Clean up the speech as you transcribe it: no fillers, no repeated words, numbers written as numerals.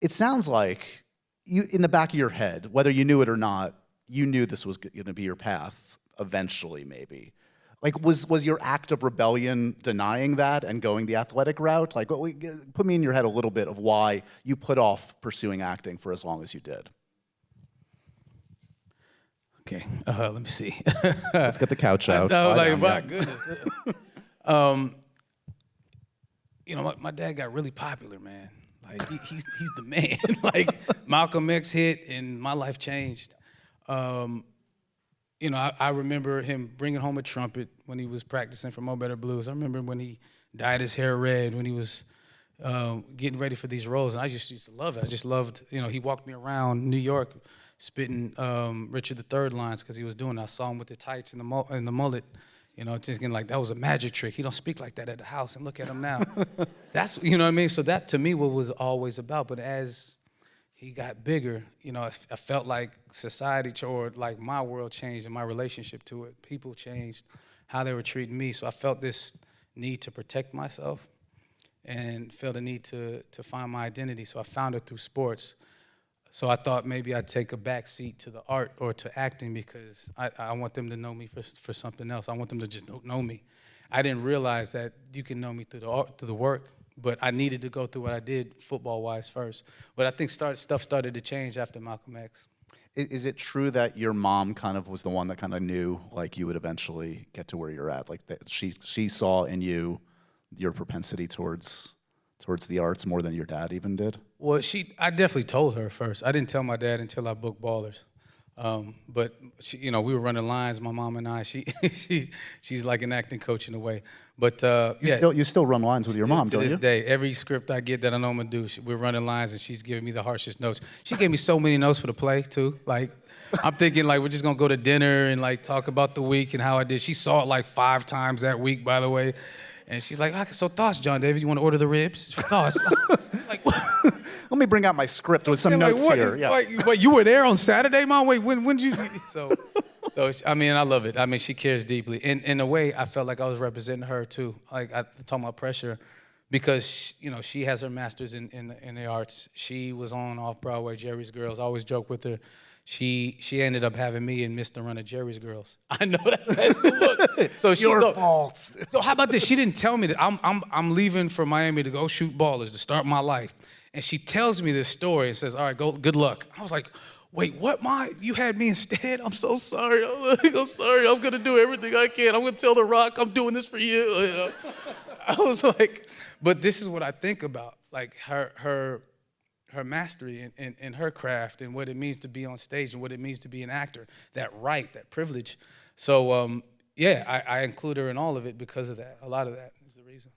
It sounds like you, in the back of your head, whether you knew it or not, you knew this was going to be your path eventually, maybe. Like, was your act of rebellion denying that and going the athletic route? Like, put me in your head a little bit of why you put off pursuing acting for as long as you did. Okay, let me see. Let's get the couch out. I was Lie like, down, my yeah. goodness. You know, my dad got really popular, man. Like he's the man. Like Malcolm X hit and my life changed. You know, I remember him bringing home a trumpet when he was practicing for Mo Better Blues. I remember when he dyed his hair red when he was getting ready for these roles, and I just used to love it. I just loved, you know, he walked me around New York spitting Richard III lines because he was doing it. I saw him with the tights and the mullet, you know, thinking like that was a magic trick. He don't speak like that at the house, and look at him now. That's, you know what I mean? So that to me what was always about. But as he got bigger, you know, I felt like society or like my world changed and my relationship to it. People changed how they were treating me. So I felt this need to protect myself and felt a need to find my identity. So I found it through sports. So I thought maybe I'd take a back seat to the art or to acting because I want them to know me for something else. I want them to just know me. I didn't realize that you can know me through the art, through the work, but I needed to go through what I did football-wise first. But I think stuff started to change after Malcolm X. Is it true that your mom kind of was the one that kind of knew like you would eventually get to where you're at? Like that she saw in you your propensity towards the arts more than your dad even did? Well, I definitely told her first. I didn't tell my dad until I booked Ballers. But she, you know, we were running lines, my mom and I. She's like an acting coach in a way. But you still run lines with your mom, don't you? To this day, every script I get that I know I'm gonna do, we're running lines, and she's giving me the harshest notes. She gave me so many notes for the play too. Like, I'm thinking like we're just gonna go to dinner and like talk about the week and how I did. She saw it like 5 times that week, by the way. And she's like, so thoughts, John David, you want to order the ribs? Thoughts. Like, let me bring out my script with some notes here. Wait, you were there on Saturday, Mom? Wait, when did you? So I mean, I love it. I mean, she cares deeply. In a way, I felt like I was representing her too. Like I talking about pressure, because you know she has her master's in the arts. She was on off Broadway, Jerry's Girls. I always joke with her. She ended up having me and Mr. Run of Jerry's Girls. I know that's the look. So your fault. So how about this? She didn't tell me that I'm leaving for Miami to go shoot Ballers to start my life, and she tells me this story and says, "All right, go. Good luck." I was like, "Wait, what? You had me instead? I'm so sorry. I'm sorry. I'm gonna do everything I can. I'm gonna tell The Rock I'm doing this for you." You know? I was like, but this is what I think about, like her mastery in her craft and what it means to be on stage and what it means to be an actor, that right, that privilege. So, yeah, I include her in all of it because of that. A lot of that is the reason.